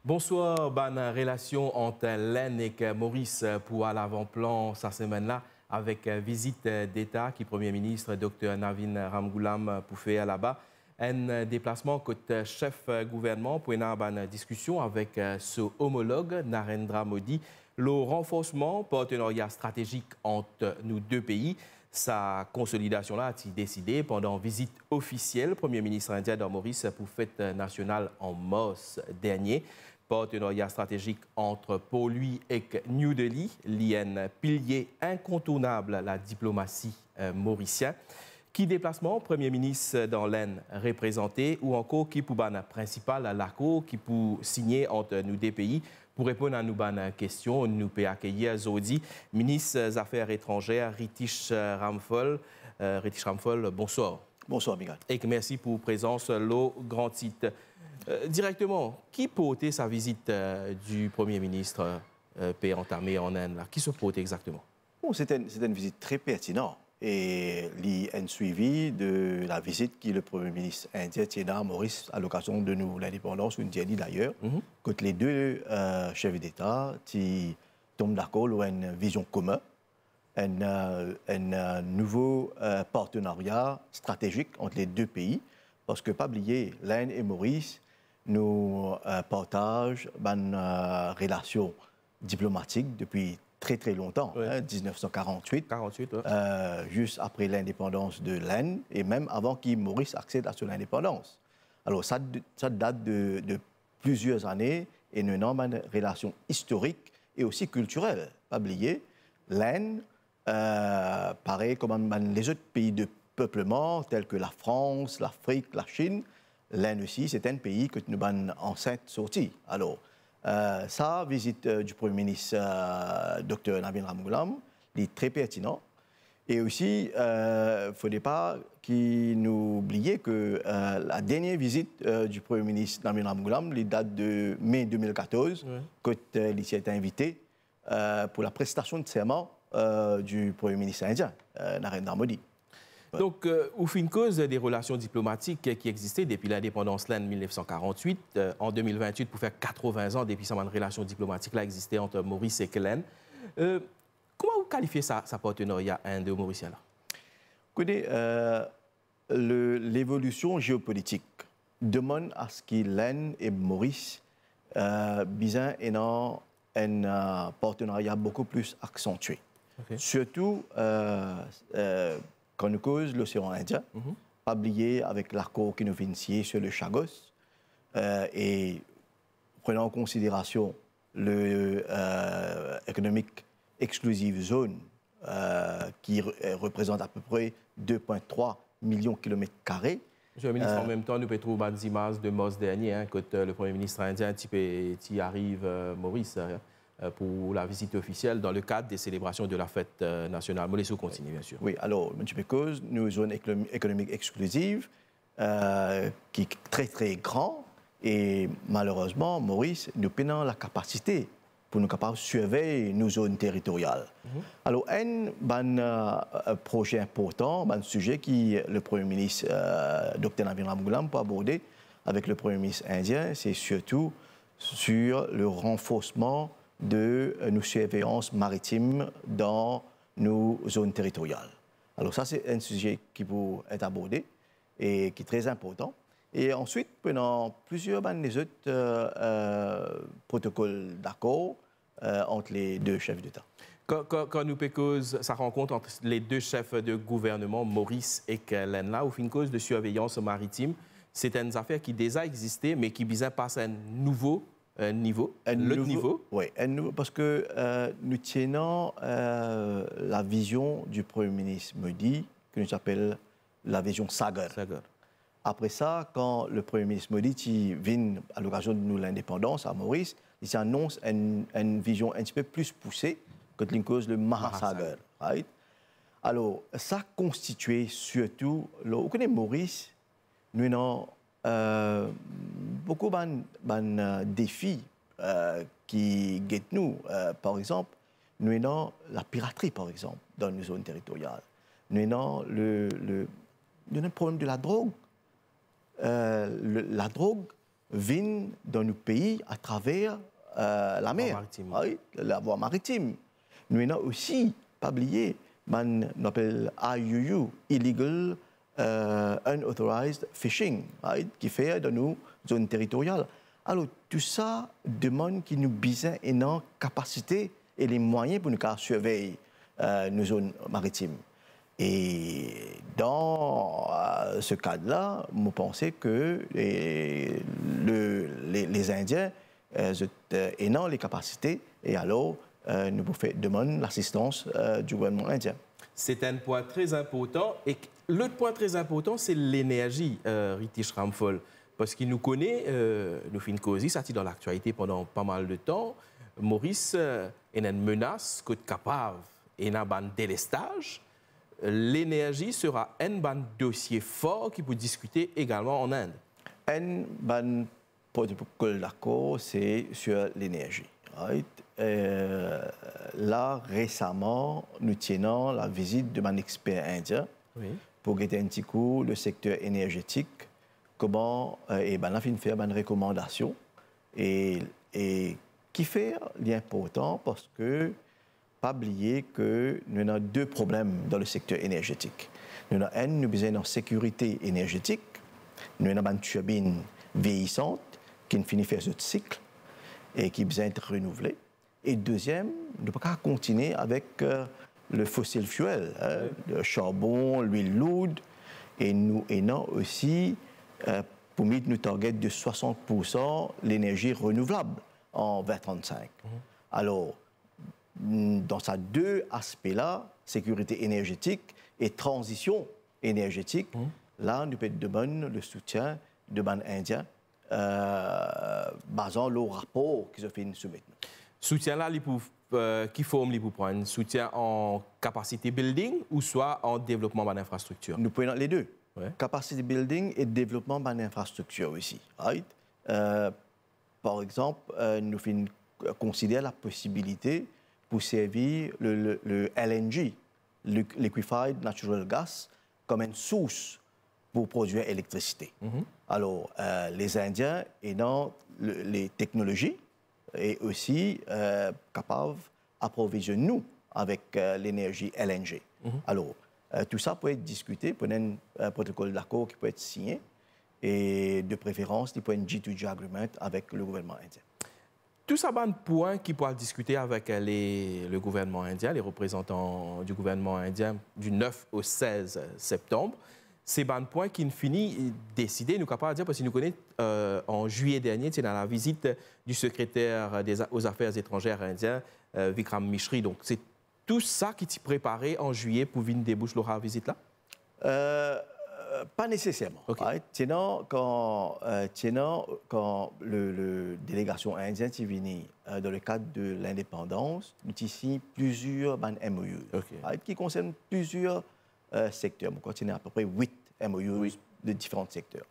Bonsoir, bonne relation entre l'Inde et Maurice pour à l'avant-plan cette semaine-là avec visite d'État qui Premier ministre Dr Navin Ramgoolam pour faire là-bas. Un déplacement côté chef gouvernement pour une discussion avec son homologue Narendra Modi. Le renforcement partenariat stratégique entre nos deux pays. Sa consolidation-là a été décidée pendant visite officielle Premier ministre indien dans Maurice pour fête nationale en mars dernier. Partenariat stratégique entre Port-Louis et New Delhi, l'IN pilier incontournable la diplomatie mauricienne. Qui déplacement Premier ministre dans l'Inde représenté ou encore qui pour ban principal à l'accord qui pour signer entre nous deux pays pour répondre à nos questions, nous pouvons accueillir Zodi, ministre des Affaires étrangères, Ritish Ramphal. Ritish Ramphal, bonsoir. Bonsoir, Miguel. Et merci pour la présence, le grand titre. Directement, qui portait sa visite du Premier ministre pays entamé en Inde? Qui se portait exactement? Bon, c'était une visite très pertinente. Et il a suivi de la visite que le Premier ministre indien tient à Maurice à l'occasion de l'indépendance, ou une dialogue d'ailleurs, que les deux chefs d'État tombent d'accord sur une vision commune, un nouveau partenariat stratégique entre les deux pays, parce que, pas oublier, l'Inde et Maurice nous partagent une relation diplomatique depuis très longtemps, oui. 1948, 48, ouais. Juste après l'indépendance de l'Inde et même avant que Maurice accède à son indépendance. Alors ça date de plusieurs années et nous avons une relation historique et aussi culturelle. Pas oublier, l'Inde, pareil comme les autres pays de peuplement tels que la France, l'Afrique, la Chine, l'Inde aussi, c'est un pays que nous avons enceinte sorti. Alors, sa visite du Premier ministre Dr Navin Ramgoolam est très pertinent. Et aussi, il ne faudrait pas qu'il nous oublie que la dernière visite du Premier ministre Navin Ramgoolam date de mai 2014, quand il s'y été invité pour la prestation de serment du Premier ministre indien, Narendra Modi. Donc, au fin de cause des relations diplomatiques qui existaient depuis l'indépendance l'Inde 1948, en 2028, pour faire 80 ans depuis cette relation diplomatique là existait entre Maurice et l'Inde. Comment vous qualifiez ça partenariat indo-mauricien là? Écoutez, l'évolution géopolitique demande à ce que l'Inde et Maurice besoin un partenariat beaucoup plus accentué. Okay. Surtout quand nous cause l'océan Indien, pas oublier avec l'accord qui nous vient signer sur le Chagos, et prenant en considération l'économique exclusive zone qui représente à peu près 2,3 millions de kilomètres carrés. Monsieur le ministre, en même temps, nous pouvons trouver des images de mars dernier, quand le Premier ministre indien arrive Maurice pour la visite officielle dans le cadre des célébrations de la fête nationale. Mais laissez-nous continuer, bien sûr. Oui, alors, cause nous avons une zone économique exclusive qui est très grand et malheureusement, Maurice, nous peinons la capacité pour nous capables de surveiller nos zones territoriales. Alors, un projet important, un sujet que le Premier ministre Dr Navin Ramgoolam peut aborder avec le Premier ministre indien, c'est surtout sur le renforcement de nos surveillances maritimes dans nos zones territoriales. Alors ça, c'est un sujet qui peut être abordé et qui est très important. Et ensuite, pendant plusieurs des autres protocoles d'accord entre les deux chefs d'État. Quand nous cause sa rencontre entre les deux chefs de gouvernement, Maurice et l'Inde, au fin de cause de surveillance maritime, c'est une affaire qui déjà existait, mais qui visait passer à un nouveau niveau, niveau. Oui, parce que nous tenons la vision du Premier ministre Modi, que nous appelons la vision Sagar. Après ça, quand le Premier ministre Modi vient à l'occasion de l'indépendance à Maurice, il annonce une vision un petit peu plus poussée que le Mahasagar. Right? Alors, ça constituait surtout, vous connaissez Maurice, nous avons beaucoup de défis qui guettent nous. Par exemple, nous avons la piraterie, par exemple, dans nos zones territoriales. Nous avons le problème de la drogue. La drogue viennent dans nos pays à travers la mer, la voie maritime. Nous avons aussi, pas oublier, on appelle IUU, Illegal Unauthorized Fishing, qui fait dans nos zones territoriales. Alors, tout ça demande qu'il nous besoin une capacité et les moyens pour nous surveiller nos zones maritimes. Et dans ce cadre-là, je pense que les Indiens ont les capacités et alors nous demandons l'assistance du gouvernement indien. C'est un point très important. Et l'autre point très important, c'est l'énergie, Ritish Ramphol. Parce qu'il nous connaît, nous faisons une cause, ça a été dans l'actualité pendant pas mal de temps. Maurice est une menace que capable et un délestage. L'énergie sera un dossier fort qui peut discuter également en Inde. Un protocole d'accord, c'est sur l'énergie. Right? Là, récemment, nous tenons la visite de mon expert indien pour guetter un petit coup le secteur énergétique, comment et ben, on a fait faire une recommandation et qui fait l'important parce que pas oublier que nous avons deux problèmes dans le secteur énergétique. Nous avons nous besoin de sécurité énergétique, nous avons une turbine vieillissante qui finit faire ce cycle et qui besoin d'être renouvelée. Et deuxième, nous ne pouvons pas continuer avec le fossil fuel, le charbon, l'huile lourde, et nous avons aussi pour mettre nos targets de 60% l'énergie renouvelable en 2035. Alors, dans ces deux aspects-là, sécurité énergétique et transition énergétique, là, nous pouvons demander le soutien de ban indien basant le rapport qu'ils ont fait soumettre. Soutien là, qui forme pour prendre soutien en capacité building ou soit en développement de l'infrastructure? Nous prenons les deux. Ouais. Capacity building et développement de l'infrastructure aussi. Right? Par exemple, nous considérons la possibilité pour servir le LNG, le Liquefied Natural Gas, comme une source pour produire l'électricité. Alors, les Indiens ayant les technologies et aussi capables d'approvisionner nous avec l'énergie LNG. Alors, tout ça peut être discuté pour un protocole d'accord qui peut être signé et de préférence, il peut être un G2G agreement avec le gouvernement indien. Tout ça, c'est un point qui pourra discuter avec le gouvernement indien, les représentants du gouvernement indien du 9 au 16 septembre. C'est un point qui finit décidé, nous capables de dire, parce que nous connaissons en juillet dernier, c'est dans la visite du secrétaire aux affaires étrangères indien, Vikram Mishri. Donc, c'est tout ça qui t'y préparé en juillet pour venir déboucher la visite là? Pas nécessairement. Okay. Right? Quand le délégation indienne est venue dans le cadre de l'indépendance, nous avons signé plusieurs MOU right? Qui concernent plusieurs secteurs. On continue à peu près 8 MOU de différents secteurs.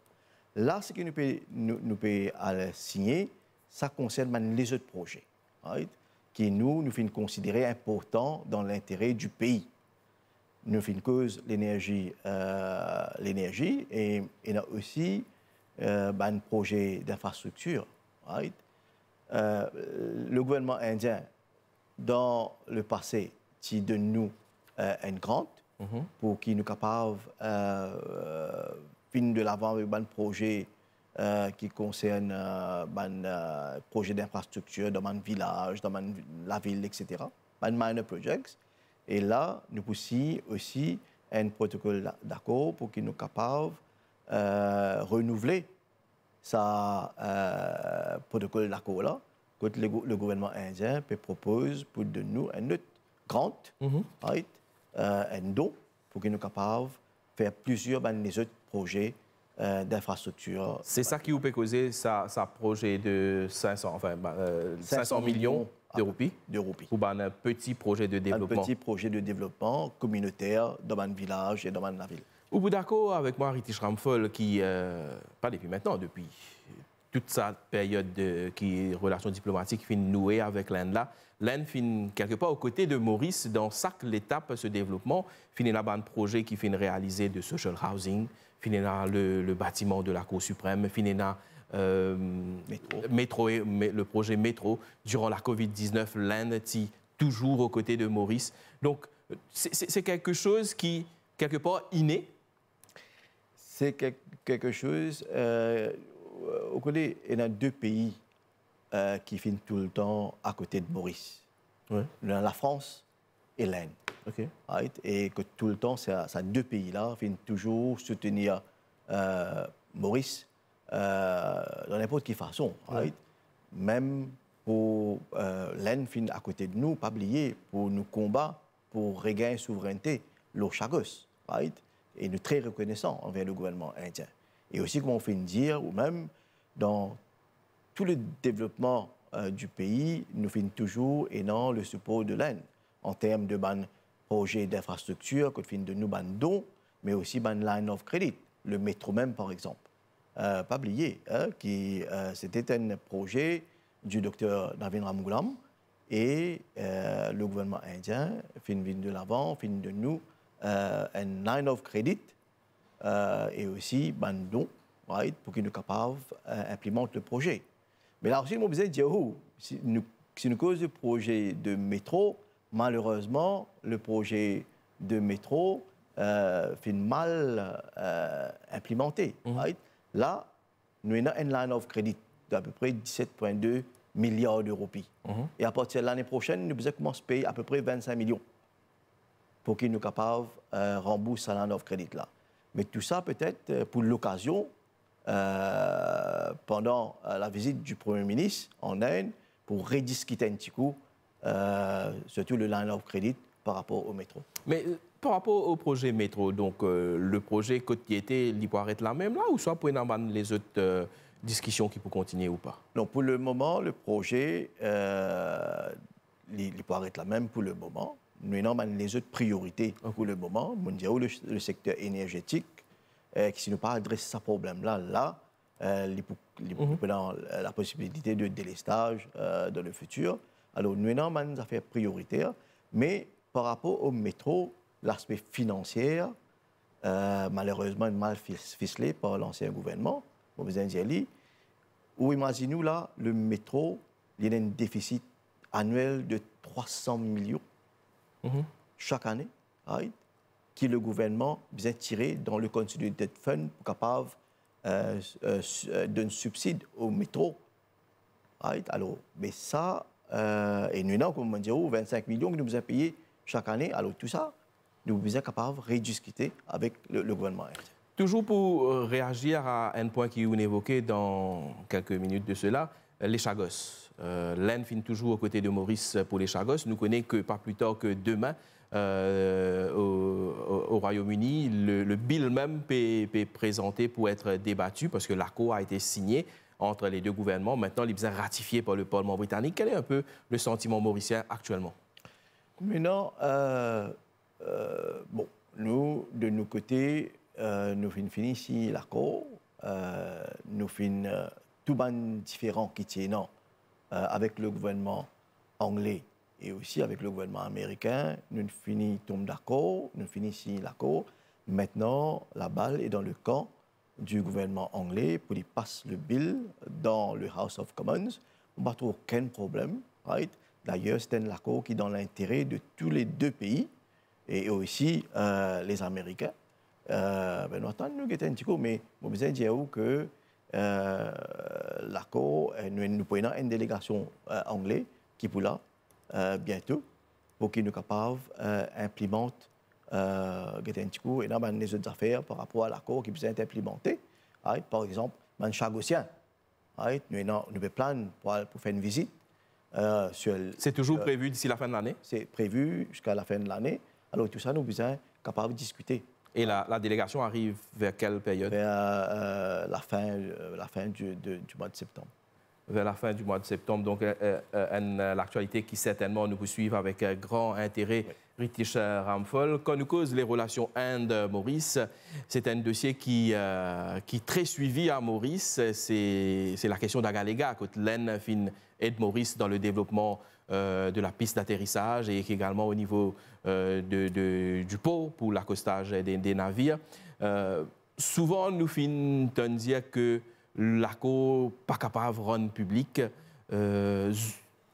Là, ce que nous pouvons signer, ça concerne les autres projets right? Qui nous faisons considérer importants dans l'intérêt du pays. Nous faisons cause l'énergie et il y a aussi un projet d'infrastructure. Right? Le gouvernement indien, dans le passé, qui donne nous une grante pour qu'il nous capable de l'avant avec un projet qui concerne un projet d'infrastructure dans un village, dans la ville, etc. Un minor projects. Et là, nous pouvons aussi un protocole d'accord pour qu'il nous capable renouveler ce protocole d'accord là, que le gouvernement indien peut proposer pour nous un autre grant, right? Un don pour qu'il nous capable faire plusieurs les autres projets d'infrastructure. C'est ça qui vous peut causer ça projet de 500 millions d'euros pour un petit projet de développement. Un petit projet de développement communautaire dans un village et dans la ville. Vous êtes d'accord avec moi, Ritish Ramphol, qui, pas depuis maintenant, depuis toute cette période qui relations diplomatiques fin nouée avec l'Inde là, l'Inde fin quelque part aux côtés de Maurice dans chaque étape de ce développement, fin là un projet qui fin réaliser de social housing, fin là le bâtiment de la Cour suprême, fin là le projet métro. Durant la Covid-19, l'Inde est toujours aux côtés de Maurice. Donc, c'est quelque chose qui, quelque part, inné. C'est quelque chose... au côté, il y a deux pays qui finissent tout le temps à côté de Maurice. Ouais. La France et l'Inde. Okay. Right? Et que tout le temps, ces deux pays-là finissent toujours soutenir Maurice dans n'importe quelle façon. Right? Même pour l'Inde finit à côté de nous, pas oublier, pour nous combattre, pour regagner souveraineté, l'eau Chagos. Right? Et nous sommes très reconnaissants envers le gouvernement indien. Et aussi, comme on fait dire, ou même dans tout le développement du pays, nous finissons toujours et non le support de l'Inde en termes de projets d'infrastructure, que nous de nous dons, mais aussi line of credit, le métro même par exemple. Pas oublier, c'était un projet du docteur Navin Ramgoolam et le gouvernement indien finit de l'avant, finit de nous un line of credit et aussi don. Right, pour qu'ils soient capables d'implémenter le projet. Mais là aussi, je me disais, si nous cause du projet de métro, malheureusement, le projet de métro fait mal implémenté. Right? Là, nous avons une line of credit d'à peu près 17,2 milliards d'euros. Et à partir de l'année prochaine, nous devons commencer à payer à peu près 25 millions pour qu'ils soient capables de rembourser la line of credit là. Mais tout ça, peut-être, pour l'occasion, pendant la visite du Premier ministre en Inde pour rediscuter un petit coup, surtout le line of credit par rapport au métro. Mais par rapport au projet métro, donc le projet côte-piété, il pourrait être la même là ou soit pour les autres discussions qui peuvent continuer ou pas? Non, pour le moment, le projet, il pourrait être la même pour le moment. Nous avons les autres priorités pour le moment. Le secteur énergétique, qui ne pas adresser ce problème-là, dans la possibilité de délestage dans le futur. Alors, nous avons des affaires prioritaires, mais par rapport au métro, l'aspect financier, malheureusement, mal ficelé par l'ancien gouvernement, où imaginez-nous là, le métro, il y a un déficit annuel de 300 millions chaque année. Right? Qui le gouvernement vient tirer dans le Consolidated Fund pour capable d'un subside au métro. Right? Alors, mais ça, et nous avons, comme on dit, 25 millions que nous avons payés chaque année. Alors, tout ça, nous sommes capables de rediscuter avec le gouvernement. Toujours pour réagir à un point qui est évoqué dans quelques minutes de cela, les Chagos. L'Inde finit toujours aux côtés de Maurice pour les Chagos. Nous connaissons que pas plus tard que demain, au Royaume-Uni, le bill même est présenté pour être débattu parce que l'accord a été signé entre les deux gouvernements. Maintenant, il est ratifié par le Parlement britannique. Quel est un peu le sentiment mauricien actuellement? Maintenant, nous, de nos côtés, nous finissons ici l'accord. Nous finissons tout les différents qui tiennent avec le gouvernement anglais et aussi avec le gouvernement américain. Nous finissons d'accord, nous finissons l'accord. Maintenant, la balle est dans le camp du gouvernement anglais pour y passer le bill dans le House of Commons. On n'a pas aucun problème. Right? D'ailleurs, c'est un accord qui est dans l'intérêt de tous les deux pays et aussi les Américains. Nous attendons un petit peu, mais je veux dire que l'accord, nous prenons une délégation anglaise qui est là bientôt pour qu'ils soient capables d'implémenter et dans les autres affaires par rapport à l'accord qui peut être implémenté. Right? Par exemple, les Chagossiens, right? Nous avons plan pour faire une visite. C'est toujours prévu d'ici la fin de l'année? C'est prévu jusqu'à la fin de l'année. Alors tout ça, nous sommes capables de discuter. Et la délégation arrive vers quelle période? Vers la fin du mois de septembre. Vers la fin du mois de septembre. Donc, l'actualité qui certainement nous poursuit avec grand intérêt. Oui. Ritish Ramphal. Quand nous cause les relations Inde-Maurice, c'est un dossier qui est très suivi à Maurice. C'est la question d'Agalega, quand l'Inde aide Maurice dans le développement de la piste d'atterrissage et également au niveau du port pour l'accostage des navires. Souvent, nous finissons dire que l'accord pas capable de rendre public.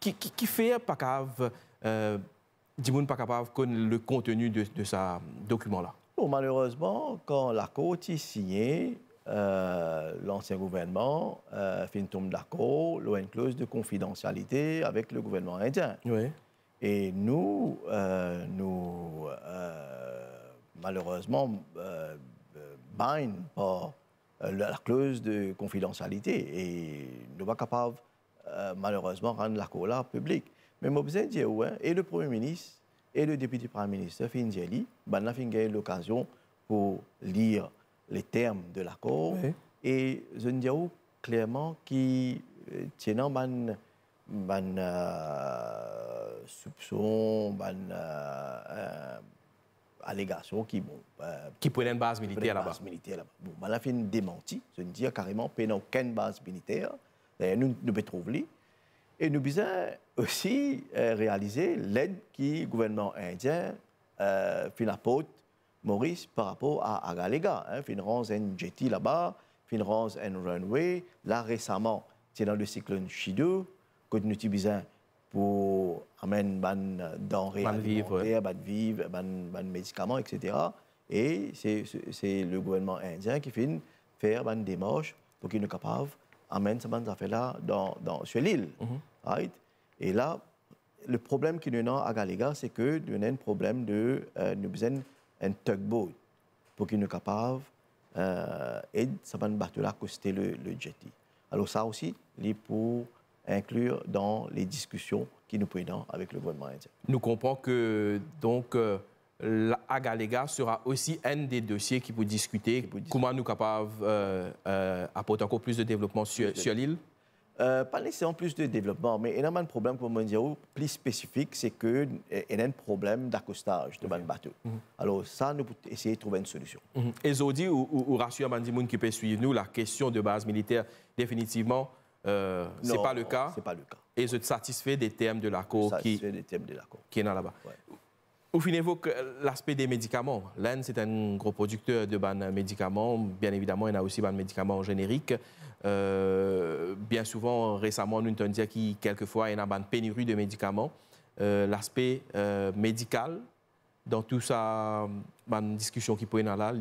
Qui fait pas capable, dis-moi pas capable connaître le contenu de ce document-là? Bon, malheureusement, quand l'accord est signé, l'ancien gouvernement fait tombe d'accord, il y a une clause de confidentialité avec le gouvernement indien. Oui. Et nous, malheureusement, bind par la clause de confidentialité et nous ne sommes pas capables, malheureusement, de rendre l'accord là public. Mais je besoin de dire, et le Premier ministre et le député Premier ministre Finjeli, on a eu l'occasion pour lire les termes de l'accord. Oui. Et je dis clairement qu'il tient un soupçon, allégation qui prenait une base militaire là-bas. Bon, on a fait une démenti. Je dis carrément qu'il n'y a aucune base militaire. D'ailleurs, nous devons trouver. Et nous devons aussi réaliser l'aide que le gouvernement indien fait apporter Maurice par rapport à Agalega. Fin rend un jetty là-bas, fin rend un runway. Là, récemment, c'est dans le cyclone Chido que nous utilisons pour amener des denrées alimentaires, des vivres, des médicaments, etc. Et c'est le gouvernement indien qui fait faire des démarches pour qu'il soit capable d'amener ces affaires-là sur l'île. Right? Et là, le problème qu'il y a à Galega, c'est que nous avons un problème de nous besoin un tugboat pour qu'il soit capable et ça va bateau là coster le jetty. Alors ça aussi, il pour inclure dans les discussions qui nous prenons avec le gouvernement indien. Nous comprenons que donc l'Agalega sera aussi un des dossiers qui peut discuter comment nous sommes capables d'apporter encore plus de développement sur l'île. Pas nécessairement plus de développement, mais il y a un problème, comme on dit, plus spécifique, c'est qu'il y a un problème d'accostage de bateau. Alors ça, nous pouvons essayer de trouver une solution. Et Zodi, ou rassure Mandimoun qui peut suivre nous, la question de base militaire, définitivement, ce n'est pas le cas. C'est pas le cas. Et je te satisfait des termes de l'accord qui est là-bas. Ouais. Au final, l'aspect des médicaments. L'Inde, c'est un gros producteur de médicaments. Bien évidemment, il y a aussi des médicaments génériques. Bien souvent, récemment, nous avons dit qu'il quelquefois, il y a une pénurie de médicaments. L'aspect médical, dans tout ça, une discussion qui peut être là.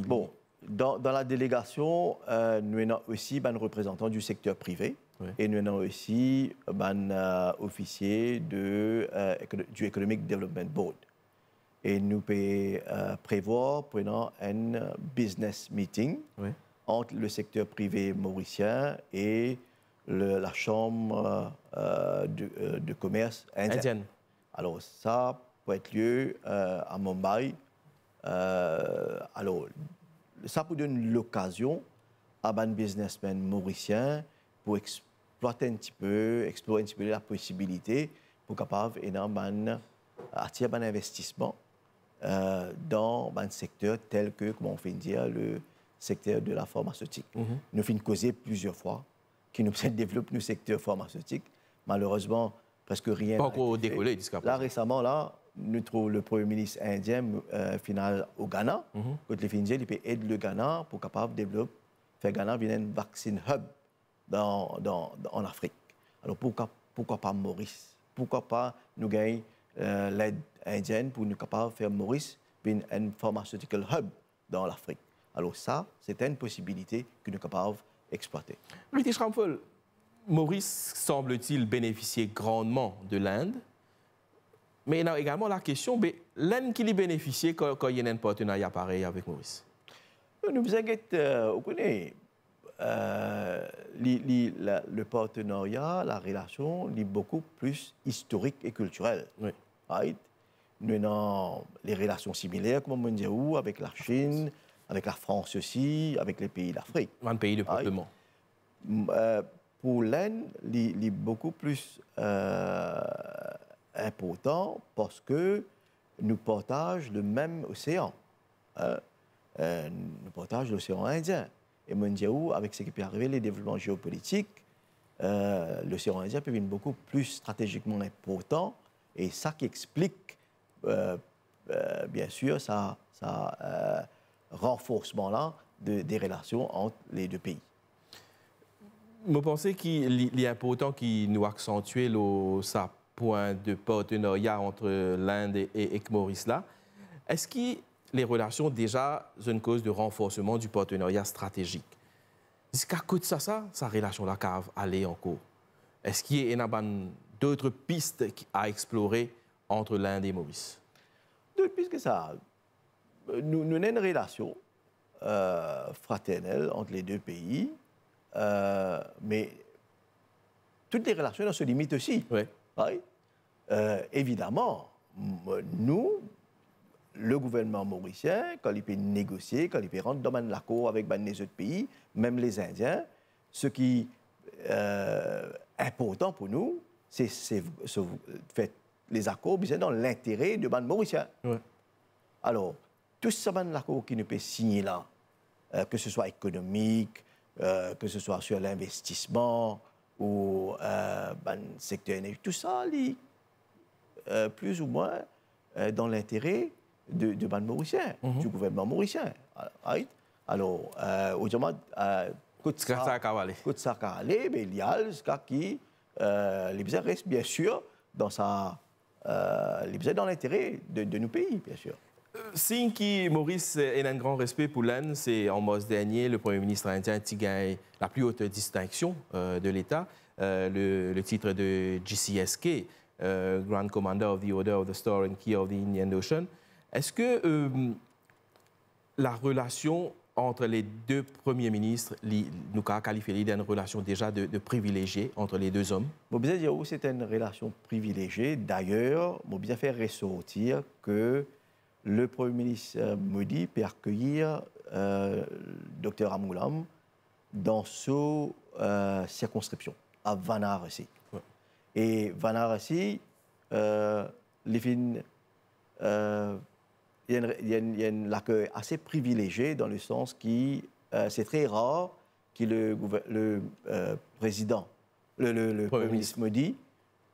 Bon, dans la délégation, nous avons aussi des représentants du secteur privé. Oui. Et nous avons aussi un officier du Economic Development Board. Et nous pouvons prévoir un business meeting entre le secteur privé mauricien et la chambre de commerce indienne. Alors ça peut être lieu à Mumbai. Alors ça peut donner l'occasion à un businessman mauricien pour explorer un petit peu la possibilité pour capable attirer un investissement dans un secteur tel que, comment on fait dire, le secteur de la pharmaceutique. Nous avons causé plusieurs fois que nous développons le secteur pharmaceutique. Malheureusement, presque rien. Pas encore décollé. Là, récemment, là, nous trouvons le Premier ministre indien final au Ghana. Quand les Finjais, il peut aider le Ghana pour capable développer, faire Ghana vienne un vaccine hub en Afrique. Alors pourquoi pas Maurice? Pourquoi pas nous gagner l'aide indienne pour nous capables de faire Maurice un pharmaceutical hub dans l'Afrique? Alors ça, c'est une possibilité que nous sommes capables d'exploiter. British Ramphel, Maurice semble-t-il bénéficier grandement de l'Inde, mais il y a également la question, l'Inde qui lui bénéficie quand il y a un partenariat pareil avec Maurice? Nous inquiétons, vous connaissez, le partenariat, la relation est beaucoup plus historique et culturelle. Oui. Right? Nous avons les relations similaires, comme on dit, avec la Chine, avec la France aussi, avec les pays d'Afrique. Un pays de peuplement. Pour l'Inde, il est beaucoup plus important parce que nous partageons le même océan. Nous partageons l'océan Indien. Et Mondiaou, avec ce qui peut arriver, les développements géopolitiques, l'océan Indien peut devenir beaucoup plus stratégiquement important. Et ça qui explique, bien sûr, ça renforcement-là des relations entre les deux pays. Je pense qu'il est important qu'il nous accentue sa point de partenariat entre l'Inde et Maurice là. Est-ce que les relations déjà sont une cause de renforcement du partenariat stratégique? Jusqu'à côté de ça, sa relation là cave aller en cours. Est-ce qu'il y a d'autres pistes à explorer entre l'Inde et Maurice? D'autres pistes que ça. Nous avons une relation fraternelle entre les deux pays, mais toutes les relations se limitent aussi. Oui. Oui. Évidemment, nous, le gouvernement mauricien, quand il peut négocier, quand il peut rentrer dans l'accord avec les autres pays, même les Indiens, ce qui est important pour nous, c'est faire les accords dans l'intérêt de Mauriciens. Oui. Alors, tout ce accord qui ne peut signer là, que ce soit économique, que ce soit sur l'investissement ou secteur énergie, tout ça, plus ou moins dans l'intérêt de Mauriciens, du gouvernement mauricien. Right? Alors, autrement, côté ça, mais il y a ce qui reste bien sûr dans l'intérêt de nos pays, bien sûr. Signe qui Maurice a un grand respect pour l'Inde, c'est en mars dernier, le Premier ministre indien qui gagne la plus haute distinction de l'État, le titre de GCSK, Grand Commander of the Order of the Star and Key of the Indian Ocean. Est-ce que la relation entre les deux premiers ministres nous a qualifié d'une relation déjà de privilégiée entre les deux hommes? Je vais dire que c'est une relation privilégiée. D'ailleurs, je vais bien faire ressortir que le Premier ministre Modi peut accueillir Dr Ramgoolam dans sa circonscription, à Varanasi. Ouais. Et Varanasi, il y a un accueil assez privilégié dans le sens que c'est très rare que le président, le Premier ministre Modi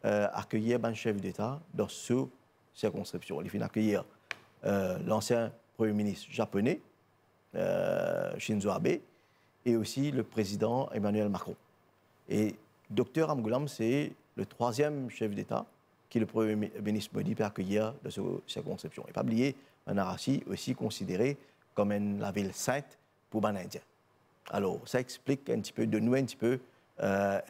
accueille un chef d'État dans cette circonscription. Il vient accueillir l'ancien Premier ministre japonais, Shinzo Abe, et aussi le président Emmanuel Macron. Et Dr Ramgoolam, c'est le troisième chef d'État que le Premier ministre Modi peut accueillir dans cette circonscription. Et pas oublier, Varanasi aussi considéré comme la ville sainte pour les Indiens. Alors, ça explique un petit peu, de nous un petit peu, un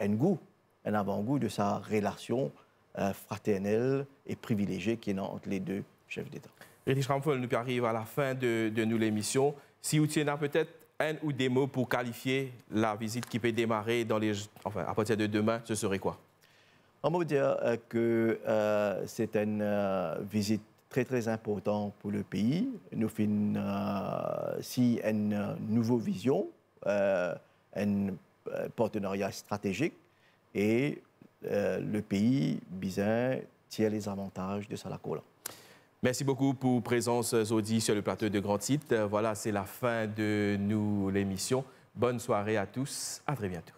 avant-goût de sa relation fraternelle et privilégiée qui est entre les deux chefs d'État. Rédish Ramphol, nous arrivons à la fin de l'émission. Si vous tenez peut-être un ou des mots pour qualifier la visite qui peut démarrer à partir de demain, ce serait quoi? On va dire que c'est une visite très très importante pour le pays. Nous faisons une nouvelle vision, un partenariat stratégique et le pays besoin tire les avantages de ça là. Merci beaucoup pour présence Zodi sur le plateau de Grand Site. Voilà, c'est la fin de l'émission. Bonne soirée à tous. À très bientôt.